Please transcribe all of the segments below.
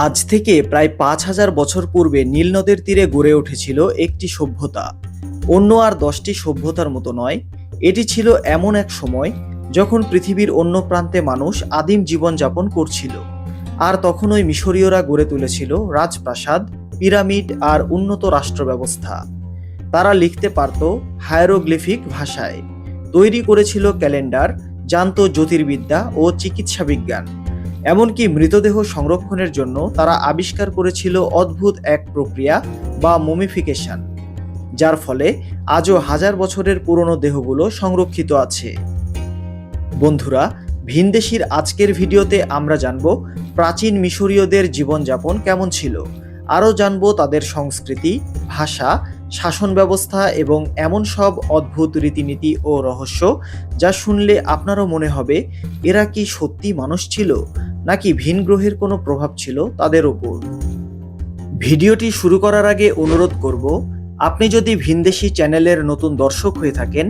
আজ থেকে প্রায় ৫,০০০ বছর পূর্বে নীল নদের তীরে গড়ে উঠেছিল একটি সভ্যতা। অন্য আর ১০টি সভ্যতার মতো নয়, এটি ছিল এমন এক সময় যখন পৃথিবীর অন্য প্রান্তে মানুষ আদিম জীবনযাপন করছিল। আর তখন ওই মিশরীয়রা গড়ে তুলেছিল রাজপ্রাসাদ, পিরামিড আর উন্নত রাষ্ট্র ব্যবস্থা। তারা লিখতে পারত হায়ারোগ্লিফিক ভাষায়, তৈরি করেছিল ক্যালেন্ডার, জানত জ্যোতির্বিদ্যা ও চিকিৎসা বিজ্ঞান। এমনকি মৃতদেহ সংরক্ষণের জন্য তারা আবিষ্কার করেছিল অদ্ভুত এক প্রক্রিয়া বা মমিফিকেশন, যার ফলে আজও হাজার বছরের পুরনো দেহগুলো সংরক্ষিত আছে। বন্ধুরা, ভিনদেশীর আজকের ভিডিওতে আমরা জানব প্রাচীন মিশরীয়দের জীবনযাপন কেমন ছিল, আরও জানব তাদের সংস্কৃতি, ভাষা, শাসন ব্যবস্থা এবং এমন সব অদ্ভুত রীতিনীতি ও রহস্য যা শুনলে আপনারও মনে হবে এরা কি সত্যি মানুষ ছিল নাকি ভিন গ্রহের কোনো প্রভাব ছিল তাদের ওপর। ভিডিওটি শুরু করার আগে অনুরোধ করব, আপনি যদি ভিনদেশী চ্যানেলের নতুন দর্শক হয়ে থাকেন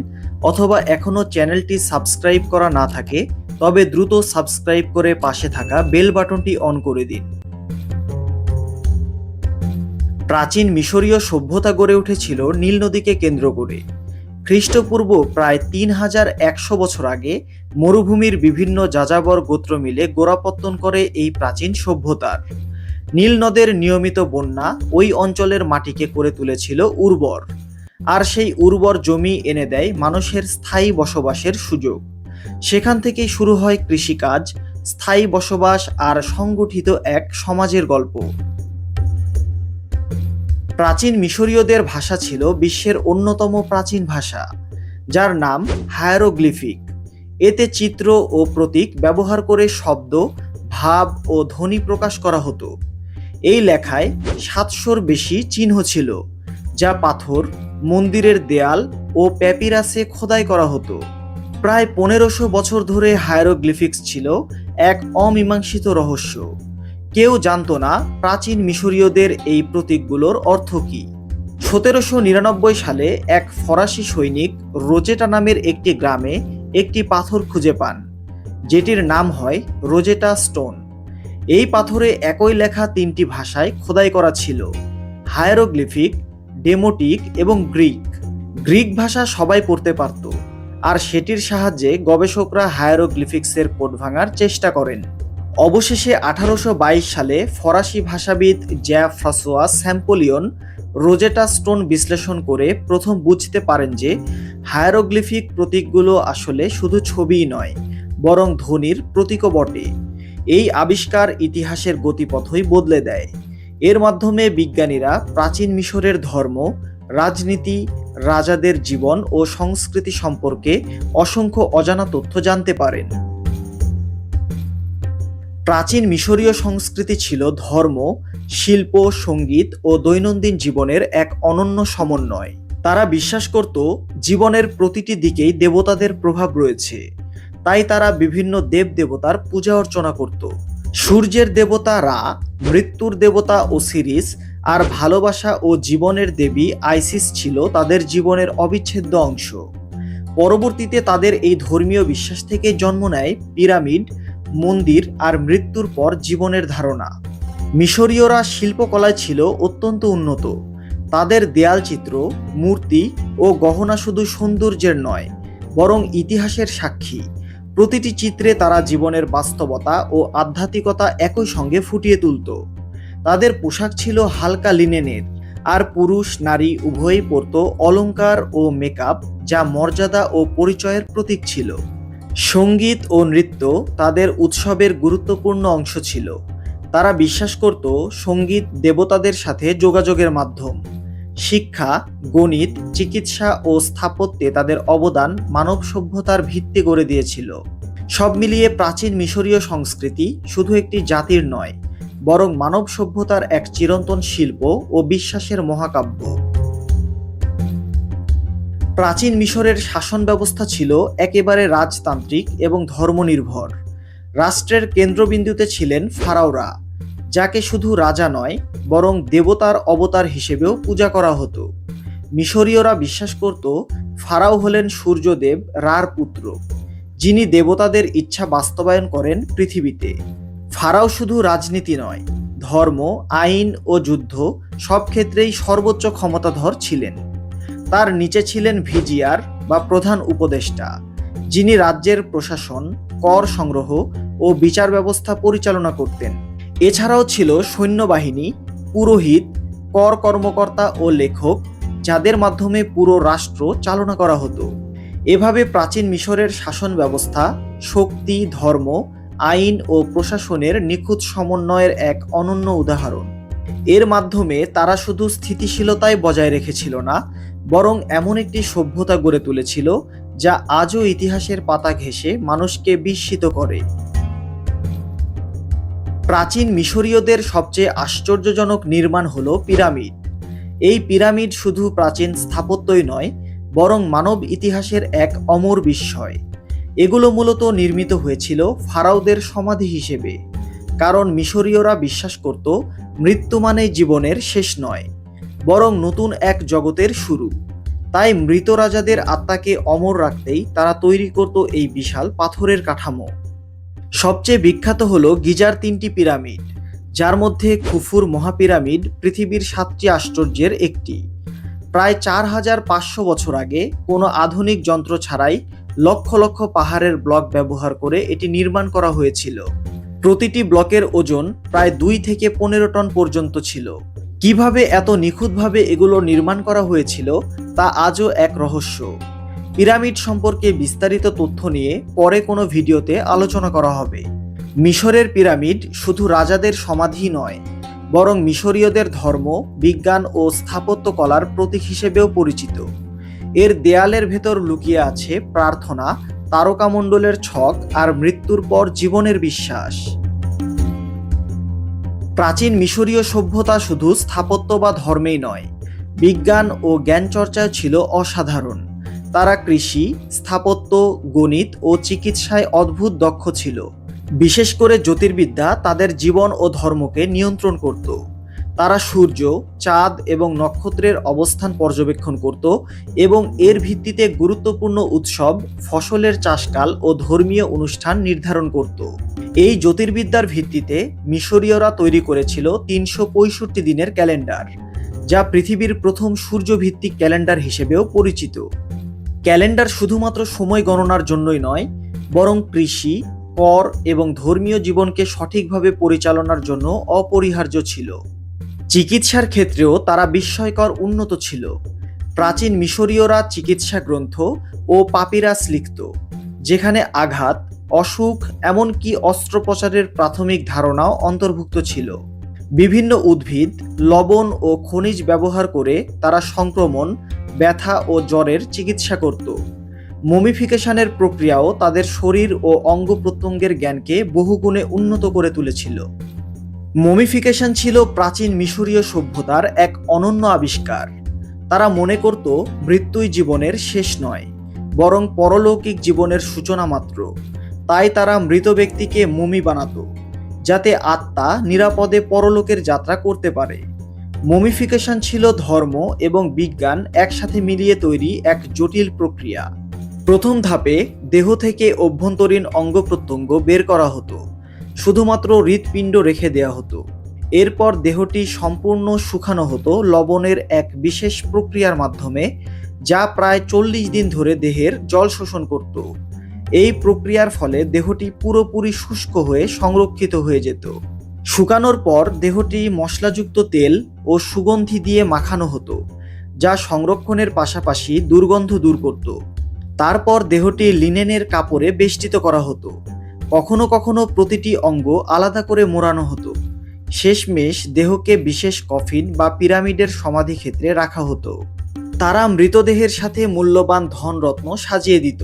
অথবা এখনও চ্যানেলটি সাবস্ক্রাইব করা না থাকে, তবে দ্রুত সাবস্ক্রাইব করে পাশে থাকা বেল বাটনটি অন করে দিন। প্রাচীন মিশরীয় সভ্যতা গড়ে উঠেছিল নীল নদীকে কেন্দ্র করে। খ্রিস্টপূর্ব প্রায় ৩,১০০ বছর আগে মরুভূমির বিভিন্ন যাযাবর গোত্র মিলে গোড়াপত্তন করে এই প্রাচীন সভ্যতার। নীল নদের নিয়মিত বন্যা ওই অঞ্চলের মাটিকে করে তুলেছিল উর্বর, আর সেই উর্বর জমি এনে দেয় মানুষের স্থায়ী বসবাসের সুযোগ। সেখান থেকেই শুরু হয় কৃষিকাজ, স্থায়ী বসবাস আর সংগঠিত এক সমাজের গল্প। প্রাচীন মিশরীয়দের ভাষা ছিল বিশ্বের অন্যতম প্রাচীন ভাষা, যার নাম হায়ারোগ্লিফিক। এতে চিত্র ও প্রতীক ব্যবহার করে শব্দ, ভাব ও ধ্বনি প্রকাশ করা হতো। এই লেখায় ৭০০-র বেশি চিহ্ন ছিল, যা পাথর, মন্দিরের দেয়াল ও প্যাপিরাসে খোদাই করা হতো। প্রায় ১৫০০ বছর ধরে হায়ারোগ্লিফিক্স ছিল এক অমীমাংসিত রহস্য। কেউ জানত না প্রাচীন মিশরীয়দের এই প্রতীকগুলোর অর্থ কী। ১৭৯৯ সালে এক ফরাসি সৈনিক রোজেটা নামের একটি গ্রামে একটি পাথর খুঁজে পান, যেটির নাম হয় রোজেটা স্টোন। এই পাথরে একই লেখা ৩টি ভাষায় খোদাই করা ছিল: হায়ারোগ্লিফিক, ডেমোটিক এবং গ্রিক। গ্রিক ভাষা সবাই পড়তে পারত, আর সেটির সাহায্যে গবেষকরা হায়ারোগ্লিফিক্সের কোড ভাঙার চেষ্টা করেন। অবশেষে ১৮২২ সালে ফরাসি ভাষাবিদ জ্যঁ-ফ্রাঁসোয়া স্যাম্পোলিয়ন রোজেটা স্টোন বিশ্লেষণ করে প্রথম বুঝতে পারেন যে হায়ারোগ্লিফিক প্রতীকগুলো আসলে শুধু ছবিই নয়, বরং ধ্বনির প্রতীকও বটে। এই আবিষ্কার ইতিহাসের গতিপথই বদলে দেয়। এর মাধ্যমে বিজ্ঞানীরা প্রাচীন মিশরের ধর্ম, রাজনীতি, রাজাদের জীবন ও সংস্কৃতি সম্পর্কে অসংখ্য অজানা তথ্য জানতে পারেন। প্রাচীন মিশরীয় সংস্কৃতি ছিল ধর্ম, শিল্প, সঙ্গীত ও দৈনন্দিন জীবনের এক অনন্য সমন্বয়। তারা বিশ্বাস করত জীবনের প্রতিটি দিকেই দেবতাদের প্রভাব রয়েছে, তাই তারা বিভিন্ন দেবদেবতার পূজা অর্চনা করত। সূর্যের দেবতা রা, মৃত্যুর দেবতা ওসিরিস আর ভালোবাসা ও জীবনের দেবী আইসিস ছিল তাদের জীবনের অবিচ্ছেদ্য অংশ। পরবর্তীতে তাদের এই ধর্মীয় বিশ্বাস থেকে জন্ম নেয় পিরামিড, মন্দির আর মৃত্যুর পর জীবনের ধারণা। মিশরীয়রা শিল্পকলায় ছিল অত্যন্ত উন্নত। তাদের দেয়ালচিত্র, মূর্তি ও গহনা শুধু সৌন্দর্যের নয়, বরং ইতিহাসের সাক্ষী। প্রতিটি চিত্রে তারা জীবনের বাস্তবতা ও আধ্যাত্মিকতা একই সঙ্গে ফুটিয়ে তুলত। তাদের পোশাক ছিল হালকা লিনেনের, আর পুরুষ নারী উভয়ই পরত অলংকার ও মেকআপ, যা মর্যাদা ও পরিচয়ের প্রতীক ছিল। সঙ্গীত ও নৃত্য তাদের উৎসবের গুরুত্বপূর্ণ অংশ ছিল। তারা বিশ্বাস করত সঙ্গীত দেবতাদের সাথে যোগাযোগের মাধ্যম। শিক্ষা, গণিত, চিকিৎসা ও স্থাপত্যে তাদের অবদান মানব সভ্যতার ভিত্তি গড়ে দিয়েছিল। সব মিলিয়ে প্রাচীন মিশরীয় সংস্কৃতি শুধু একটি জাতির নয়, বরং মানব সভ্যতার এক চিরন্তন শিল্প ও বিশ্বাসের মহাকাব্য। প্রাচীন মিশরের শাসন ব্যবস্থা ছিল একেবারে রাজতান্ত্রিক এবং ধর্মনির্ভর। রাষ্ট্রের কেন্দ্রবিন্দুতে ছিলেন ফারাওরা, যাকে শুধু রাজা নয়, বরং দেবতার অবতার হিসেবেও পূজা করা হতো। মিশরীয়রা বিশ্বাস করত ফারাও হলেন সূর্যদেব রার পুত্র, যিনি দেবতাদের ইচ্ছা বাস্তবায়ন করেন পৃথিবীতে। ফারাও শুধু রাজনীতি নয়, ধর্ম, আইন ও যুদ্ধ সব ক্ষেত্রেই সর্বোচ্চ ক্ষমতাধর ছিলেন। তার নিচে ছিলেন ভিজিয়ার বা প্রধান উপদেষ্টা, যিনি রাজ্যের প্রশাসন, কর সংগ্রহ ও বিচার ব্যবস্থা পরিচালনা করতেন। এছাড়াও ছিল সৈন্যবাহিনী, পুরোহিত, কর কর্মকর্তা ও লেখক, যাদের মাধ্যমে পুরো রাষ্ট্র চালনা করা হতো। এভাবে প্রাচীন মিশরের শাসন ব্যবস্থা শক্তি, ধর্ম, আইন ও প্রশাসনের নিখুঁত সমন্বয়ের এক অনন্য উদাহরণ। এর মাধ্যমে তারা শুধু স্থিতিশীলতাই বজায় রেখেছিল না, বরং এমন একটি সভ্যতা গড়ে তুলেছিল যা আজও ইতিহাসের পাতা ঘেঁষে মানুষকে বিস্মিত করে। প্রাচীন মিশরীয়দের সবচেয়ে আশ্চর্যজনক নির্মাণ হলো পিরামিড। এই পিরামিড শুধু প্রাচীন স্থাপত্যই নয়, বরং মানব ইতিহাসের এক অমর বিস্ময়। এগুলো মূলত নির্মিত হয়েছিল ফারাওদের সমাধি হিসেবে, কারণ মিশরীয়রা বিশ্বাস করত মৃত্যু মানে জীবনের শেষ নয়, বরং নতুন এক জগতের শুরু। তাই মৃত রাজাদের আত্মাকে অমর রাখতেই তারা তৈরি করত এই বিশাল পাথরের কাঠামো। সবচেয়ে বিখ্যাত হলো গিজার 3টি পিরামিড, যার মধ্যে খুফুর মহাপিরামিড পৃথিবীর 7টি আশ্চর্যের একটি। প্রায় 4500 বছর আগে কোনো আধুনিক যন্ত্র ছাড়াই লক্ষ লক্ষ পাহাড়ের ব্লক ব্যবহার করে এটি নির্মাণ করা হয়েছিল। প্রতিটি ব্লকের ওজন প্রায় 2 থেকে 15 টন পর্যন্ত ছিল। কিভাবে এত নিখুঁতভাবে এগুলো নির্মাণ করা হয়েছিল তা আজও এক রহস্য। পিরামিড সম্পর্কে বিস্তারিত তথ্য নিয়ে পরে কোনো ভিডিওতে আলোচনা করা হবে। মিশরের পিরামিড শুধু রাজাদের সমাধি নয়, বরং মিশরীয়দের ধর্ম, বিজ্ঞান ও স্থাপত্য কলার প্রতীক হিসেবেও পরিচিত। এর দেয়ালের ভেতর লুকিয়ে আছে প্রার্থনা, তারকামণ্ডলের ছক আর মৃত্যুর পর জীবনের বিশ্বাস। প্রাচীন মিশরীয় সভ্যতা শুধু স্থাপত্য বা ধর্মেই নয়, বিজ্ঞান ও জ্ঞান চর্চায় ছিল অসাধারণ। তারা কৃষি, স্থাপত্য, গণিত ও চিকিৎসায় অদ্ভুত দক্ষ ছিল। বিশেষ করে জ্যোতির্বিদ্যা তাদের জীবন ও ধর্মকে নিয়ন্ত্রণ করত। তারা সূর্য, চাঁদ এবং নক্ষত্রের অবস্থান পর্যবেক্ষণ করত এবং এর ভিত্তিতে গুরুত্বপূর্ণ উৎসব, ফসলের চাষকাল ও ধর্মীয় অনুষ্ঠান নির্ধারণ করত। এই জ্যোতির্বিদ্যার ভিত্তিতে মিশরীয়রা তৈরি করেছিল 365 দিনের ক্যালেন্ডার, যা পৃথিবীর প্রথম সূর্যভিত্তিক ক্যালেন্ডার হিসেবেও পরিচিত। ক্যালেন্ডার শুধুমাত্র সময় গণনার জন্যই নয়, বরং কৃষি, কর এবং ধর্মীয় জীবনকে সঠিকভাবে পরিচালনার জন্য অপরিহার্য ছিল। চিকিৎসার ক্ষেত্রেও তারা বিস্ময়কর উন্নত ছিল। প্রাচীন মিশরীয়রা চিকিৎসা গ্রন্থ ও পাপিরাস লিখত, যেখানে আঘাত, অসুখ, এমনকি অস্ত্রোপচারের প্রাথমিক ধারণাও অন্তর্ভুক্ত ছিল। বিভিন্ন উদ্ভিদ, লবণ ও খনিজ ব্যবহার করে তারা সংক্রমণ, ব্যথা ও জ্বরের চিকিৎসা করত। মমিফিকেশনের প্রক্রিয়াও তাদের শরীর ও অঙ্গ প্রত্যঙ্গের জ্ঞানকে বহুগুণে উন্নত করে তুলেছিল। মমিফিকেশন ছিল প্রাচীন মিশরীয় সভ্যতার এক অনন্য আবিষ্কার। তারা মনে করত মৃত্যুই জীবনের শেষ নয়, বরং পরলৌকিক জীবনের সূচনা মাত্র। তাই তারা মৃত ব্যক্তিকে মমি বানাতো, যাতে আত্মা নিরাপদে পরলোকের যাত্রা করতে পারে। মমিফিকেশন ছিল ধর্ম এবং বিজ্ঞান একসাথে মিলিয়ে তৈরি এক জটিল প্রক্রিয়া। প্রথম ধাপে দেহ থেকে অভ্যন্তরীণ অঙ্গ প্রত্যঙ্গ বের করা হতো, শুধুমাত্র হৃৎপিণ্ড রেখে দেওয়া হতো। এরপর দেহটি সম্পূর্ণ শুকানো হতো লবণের এক বিশেষ প্রক্রিয়ার মাধ্যমে, যা প্রায় 40 দিন ধরে দেহের জল শোষণ করত। এই প্রক্রিয়ার ফলে দেহটি পুরোপুরি শুষ্ক হয়ে সংরক্ষিত হয়ে যেত। শুকানোর পর দেহটি মশলাযুক্ত তেল ও সুগন্ধি দিয়ে মাখানো হতো, যা সংরক্ষণের পাশাপাশি দুর্গন্ধ দূর করত। তারপর দেহটি লিনেনের কাপড়ে বেষ্টিত করা হতো। কখনো কখনো প্রতিটি অঙ্গ আলাদা করে মোড়ানো হতো। শেষমেশ দেহকে বিশেষ কফিন বা পিরামিডের সমাধি ক্ষেত্রে রাখা হতো। তারা মৃতদেহের সাথে মূল্যবান ধনরত্ন সাজিয়ে দিত,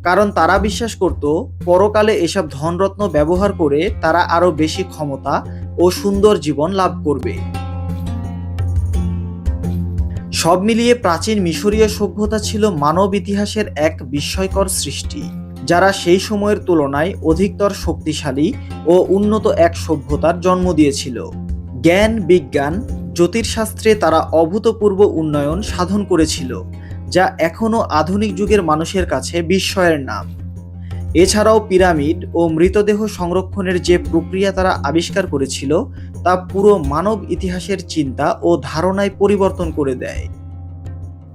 কারণ তারা বিশ্বাস করত পরকালে এসব ধনরত্ন ব্যবহার করে তারা আরও বেশি ক্ষমতা ও সুন্দর জীবন লাভ করবে। সব মিলিয়ে প্রাচীন মিশরীয় সভ্যতা ছিল মানব ইতিহাসের এক বিস্ময়কর সৃষ্টি, যারা সেই সময়ের তুলনায় অধিকতর শক্তিশালী ও উন্নত এক সভ্যতার জন্ম দিয়েছিল। জ্ঞান, বিজ্ঞান, জ্যোতিষশাস্ত্রে তারা অভূতপূর্ব উন্নয়ন সাধন করেছিল, যা এখনও আধুনিক যুগের মানুষের কাছে বিস্ময়ের নাম। এছাড়াও পিরামিড ও মৃতদেহ সংরক্ষণের যে প্রক্রিয়া তারা আবিষ্কার করেছিল তা পুরো মানব ইতিহাসের চিন্তা ও ধারণায় পরিবর্তন করে দেয়।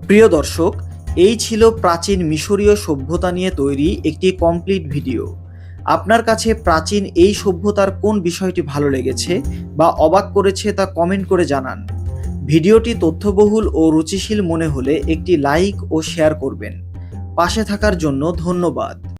প্রিয় দর্শক, এই ছিল প্রাচীন মিশরীয় সভ্যতা নিয়ে তৈরি একটি কমপ্লিট ভিডিও। আপনার কাছে প্রাচীন এই সভ্যতার কোন বিষয়টি ভালো লেগেছে বা অবাক করেছে তা কমেন্ট করে জানান। ভিডিওটি তথ্যবহুল ও রুচিশীল মনে হলে একটি লাইক ও শেয়ার করবেন। পাশে থাকার জন্য ধন্যবাদ।